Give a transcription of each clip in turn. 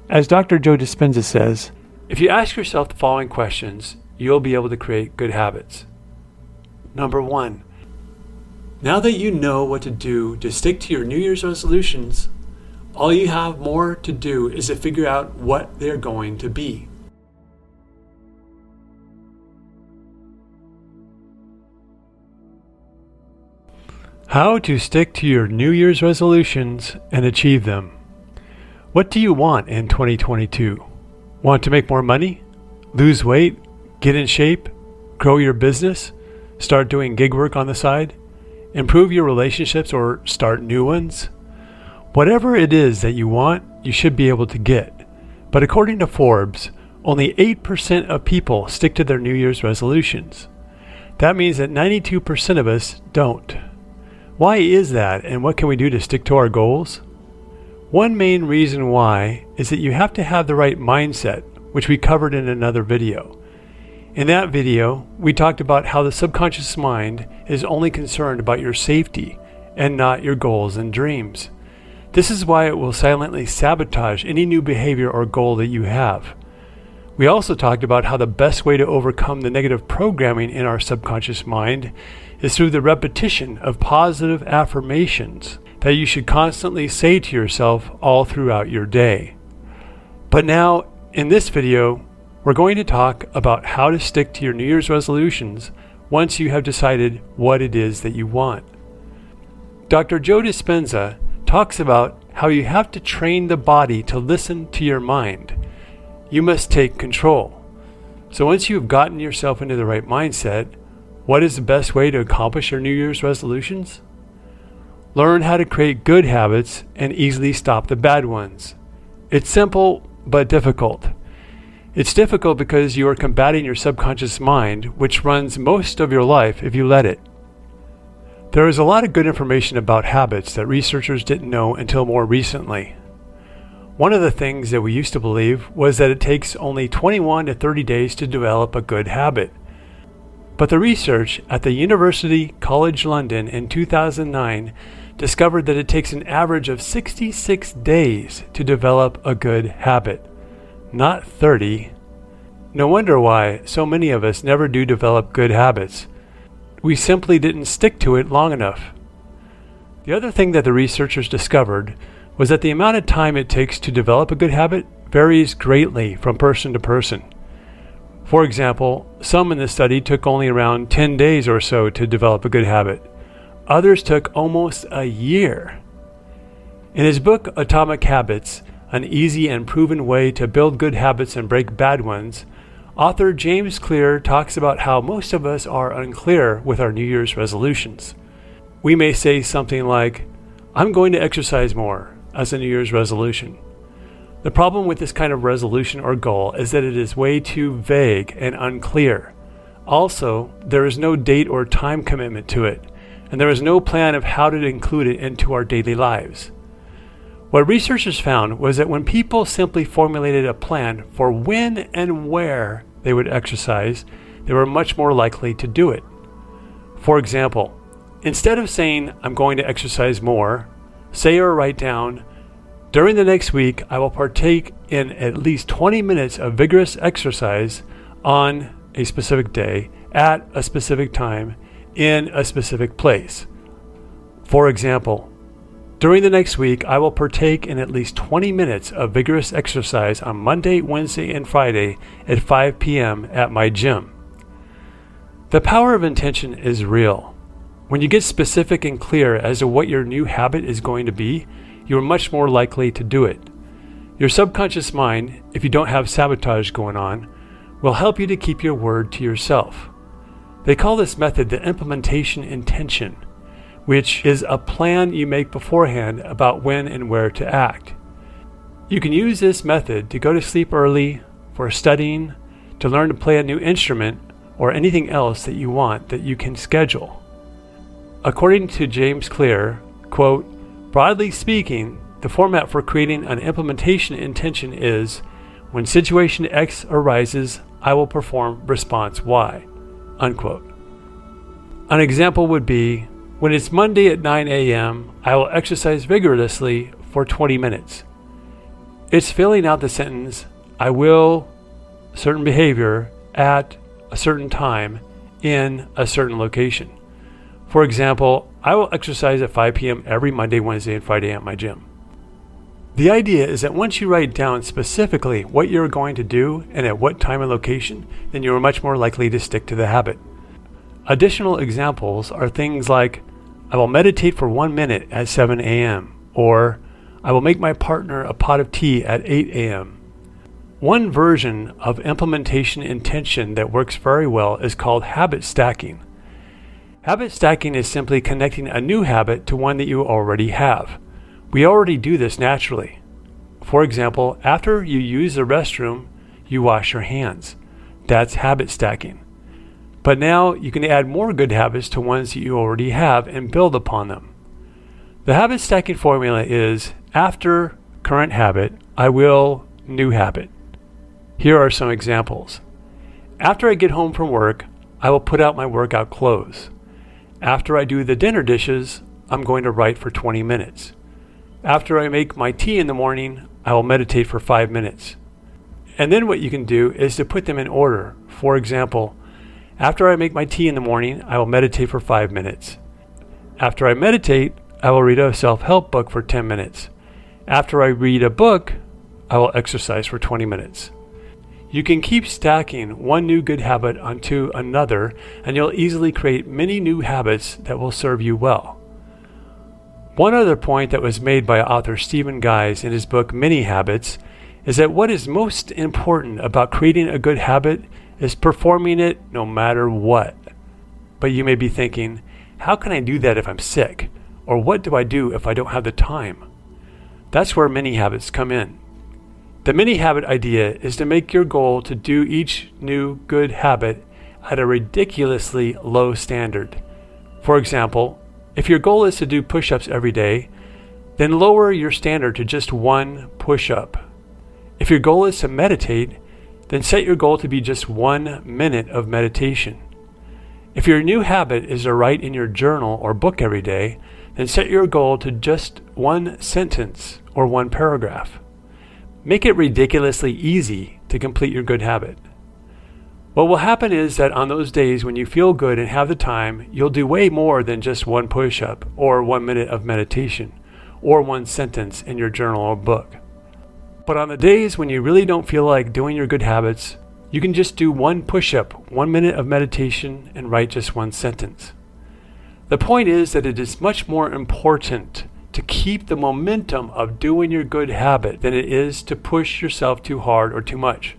As Dr. Joe Dispenza says, if you ask yourself the following questions, you'll be able to create good habits. Number 1. Now that you know what to do to stick to your New Year's resolutions, all you have more to do is to figure out what they're going to be. How to stick to your New Year's resolutions and achieve them. What do you want in 2022? Want to make more money? Lose weight? Get in shape? Grow your business? Start doing gig work on the side? Improve your relationships or start new ones? Whatever it is that you want, you should be able to get. But according to Forbes, only 8% of people stick to their New Year's resolutions. That means that 92% of us don't. Why is that, and what can we do to stick to our goals? One main reason why is that you have to have the right mindset, which we covered in another video. In that video, we talked about how the subconscious mind is only concerned about your safety and not your goals and dreams. This is why it will silently sabotage any new behavior or goal that you have. We also talked about how the best way to overcome the negative programming in our subconscious mind is through the repetition of positive affirmations that you should constantly say to yourself all throughout your day. But now, in this video, we're going to talk about how to stick to your New Year's resolutions once you have decided what it is that you want. Dr. Joe Dispenza talks about how you have to train the body to listen to your mind. You must take control. So once you've gotten yourself into the right mindset, what is the best way to accomplish your New Year's resolutions? Learn how to create good habits and easily stop the bad ones. It's simple but difficult. It's difficult because you are combating your subconscious mind, which runs most of your life if you let it. There is a lot of good information about habits that researchers didn't know until more recently. One of the things that we used to believe was that it takes only 21 to 30 days to develop a good habit. But the research at the University College London in 2009 discovered that it takes an average of 66 days to develop a good habit, not 30. No wonder why so many of us never do develop good habits. We simply didn't stick to it long enough. The other thing that the researchers discovered was that the amount of time it takes to develop a good habit varies greatly from person to person. For example, some in the study took only around 10 days or so to develop a good habit. Others took almost a year. In his book, Atomic Habits, An Easy and Proven Way to Build Good Habits and Break Bad Ones, author James Clear talks about how most of us are unclear with our New Year's resolutions. We may say something like, "I'm going to exercise more," as a New Year's resolution. The problem with this kind of resolution or goal is that it is way too vague and unclear. Also, there is no date or time commitment to it, and there is no plan of how to include it into our daily lives. What researchers found was that when people simply formulated a plan for when and where they would exercise, they were much more likely to do it. For example, instead of saying, "I'm going to exercise more," say or write down, "During the next week, I will partake in at least 20 minutes of vigorous exercise on a specific day, at a specific time, in a specific place." For example, "During the next week, I will partake in at least 20 minutes of vigorous exercise on Monday, Wednesday, and Friday at 5 p.m. at my gym." The power of intention is real. When you get specific and clear as to what your new habit is going to be, you are much more likely to do it. Your subconscious mind, if you don't have sabotage going on, will help you to keep your word to yourself. They call this method the implementation intention, which is a plan you make beforehand about when and where to act. You can use this method to go to sleep early, for studying, to learn to play a new instrument, or anything else that you want that you can schedule. According to James Clear, quote, "Broadly speaking, the format for creating an implementation intention is, when situation X arises, I will perform response Y," unquote. An example would be, when it's Monday at 9 a.m., I will exercise vigorously for 20 minutes. It's filling out the sentence, I will certain behavior at a certain time in a certain location. For example, I will exercise at 5 p.m. every Monday, Wednesday, and Friday at my gym. The idea is that once you write down specifically what you're going to do and at what time and location, then you are much more likely to stick to the habit. Additional examples are things like, I will meditate for 1 minute at 7 a.m. or I will make my partner a pot of tea at 8 a.m. One version of implementation intention that works very well is called habit stacking. Habit stacking is simply connecting a new habit to one that you already have. We already do this naturally. For example, after you use the restroom, you wash your hands. That's habit stacking. But now you can add more good habits to ones that you already have and build upon them. The habit stacking formula is, after current habit, I will new habit. Here are some examples. After I get home from work, I will put out my workout clothes. After I do the dinner dishes, I'm going to write for 20 minutes. After I make my tea in the morning, I will meditate for 5 minutes. And then what you can do is to put them in order. For example, after I make my tea in the morning, I will meditate for 5 minutes. After I meditate, I will read a self-help book for 10 minutes. After I read a book, I will exercise for 20 minutes. You can keep stacking one new good habit onto another, and you'll easily create many new habits that will serve you well. One other point that was made by author Stephen Guise in his book Many Habits is that what is most important about creating a good habit is performing it no matter what. But you may be thinking, how can I do that if I'm sick? Or what do I do if I don't have the time? That's where many habits come in. The mini habit idea is to make your goal to do each new good habit at a ridiculously low standard. For example, if your goal is to do push-ups every day, then lower your standard to just 1 push-up. If your goal is to meditate, then set your goal to be just 1 minute of meditation. If your new habit is to write in your journal or book every day, then set your goal to just 1 sentence or 1 paragraph. Make it ridiculously easy to complete your good habit. What will happen is that on those days when you feel good and have the time, you'll do way more than just 1 push-up or 1 minute of meditation or 1 sentence in your journal or book. But on the days when you really don't feel like doing your good habits, you can just do 1 push-up, 1 minute of meditation, and write just 1 sentence. The point is that it is much more important to keep the momentum of doing your good habit than it is to push yourself too hard or too much.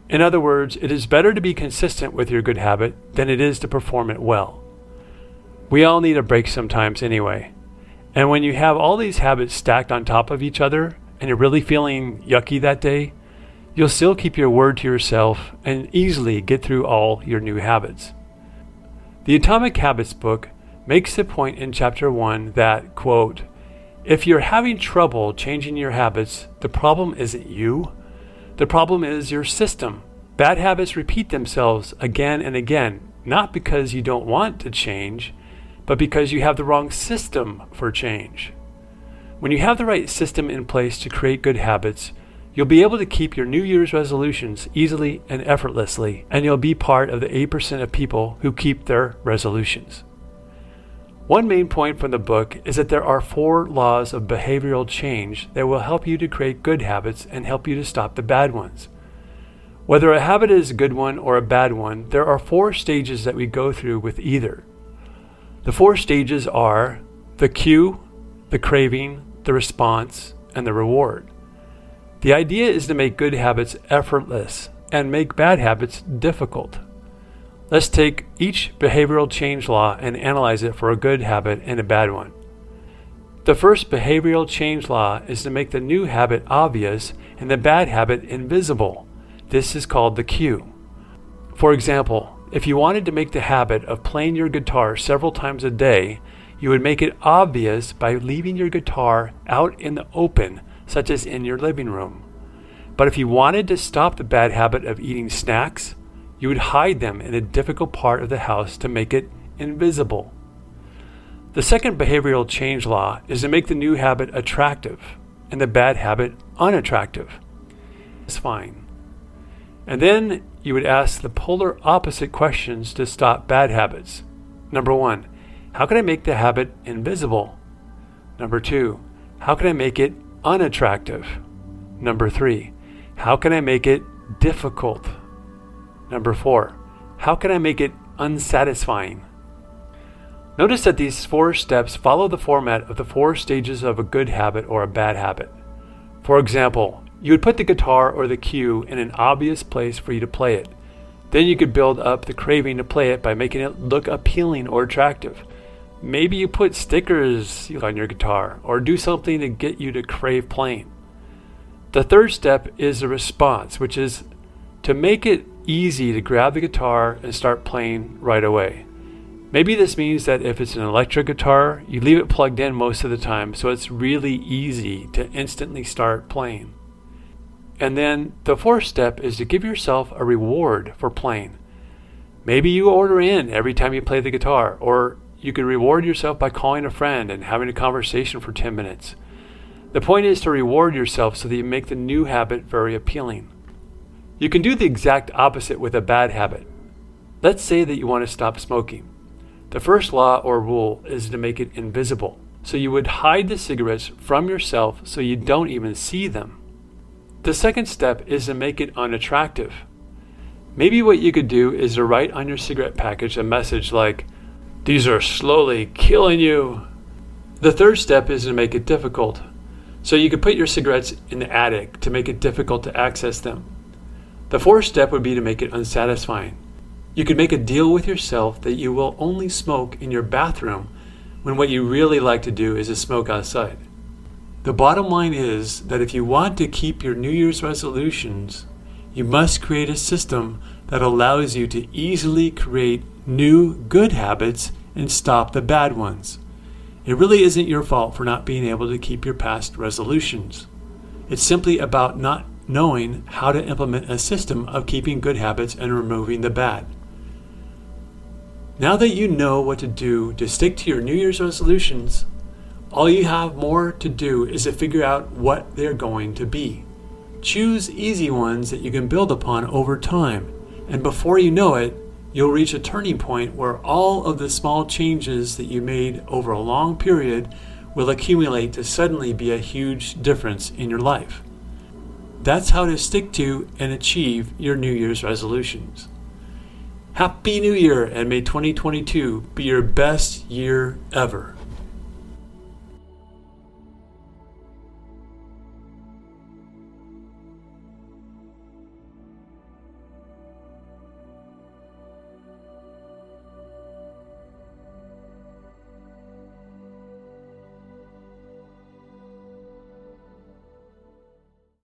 In other words, it is better to be consistent with your good habit than it is to perform it well. We all need a break sometimes anyway. And when you have all these habits stacked on top of each other and you're really feeling yucky that day, you'll still keep your word to yourself and easily get through all your new habits. The Atomic Habits book makes the point in chapter 1 that, quote, if you're having trouble changing your habits, the problem isn't you. The problem is your system. Bad habits repeat themselves again and again, not because you don't want to change, but because you have the wrong system for change. When you have the right system in place to create good habits, you'll be able to keep your New Year's resolutions easily and effortlessly, and you'll be part of the 8% of people who keep their resolutions. One main point from the book is that there are 4 laws of behavioral change that will help you to create good habits and help you to stop the bad ones. Whether a habit is a good one or a bad one, there are 4 stages that we go through with either. The 4 stages are the cue, the craving, the response, and the reward. The idea is to make good habits effortless and make bad habits difficult. Let's take each behavioral change law and analyze it for a good habit and a bad one. The first behavioral change law is to make the new habit obvious and the bad habit invisible. This is called the cue. For example, if you wanted to make the habit of playing your guitar several times a day, you would make it obvious by leaving your guitar out in the open, such as in your living room. But if you wanted to stop the bad habit of eating snacks, you would hide them in a difficult part of the house to make it invisible. The second behavioral change law is to make the new habit attractive. and the bad habit unattractive. It's fine. And then you would ask the polar opposite questions to stop bad habits. Number 1, how can I make the habit invisible? Number 2, how can I make it unattractive? Number 3, how can I make it difficult? Number 4, how can I make it unsatisfying? Notice that these 4 steps follow the format of the 4 stages of a good habit or a bad habit. For example, you would put the guitar or the cue in an obvious place for you to play it. Then you could build up the craving to play it by making it look appealing or attractive. Maybe you put stickers on your guitar or do something to get you to crave playing. The 3rd step is the response, which is to make it easy to grab the guitar and start playing right away. Maybe this means that if it's an electric guitar, you leave it plugged in most of the time so it's really easy to instantly start playing. And then the 4th step is to give yourself a reward for playing. Maybe you order in every time you play the guitar, or you could reward yourself by calling a friend and having a conversation for 10 minutes. The point is to reward yourself so that you make the new habit very appealing. You can do the exact opposite with a bad habit. Let's say that you want to stop smoking. The first law or rule is to make it invisible. So you would hide the cigarettes from yourself so you don't even see them. The 2nd step is to make it unattractive. Maybe what you could do is to write on your cigarette package a message like, "These are slowly killing you." The 3rd step is to make it difficult. So you could put your cigarettes in the attic to make it difficult to access them. The 4th step would be to make it unsatisfying. You could make a deal with yourself that you will only smoke in your bathroom when what you really like to do is to smoke outside. The bottom line is that if you want to keep your New Year's resolutions, you must create a system that allows you to easily create new good habits and stop the bad ones. It really isn't your fault for not being able to keep your past resolutions. It's simply about not knowing how to implement a system of keeping good habits and removing the bad. Now that you know what to do to stick to your New Year's resolutions, all you have more to do is to figure out what they're going to be. Choose easy ones that you can build upon over time, and before you know it, you'll reach a turning point where all of the small changes that you made over a long period will accumulate to suddenly be a huge difference in your life. That's how to stick to and achieve your New Year's resolutions. Happy New Year, and may 2022 be your best year ever.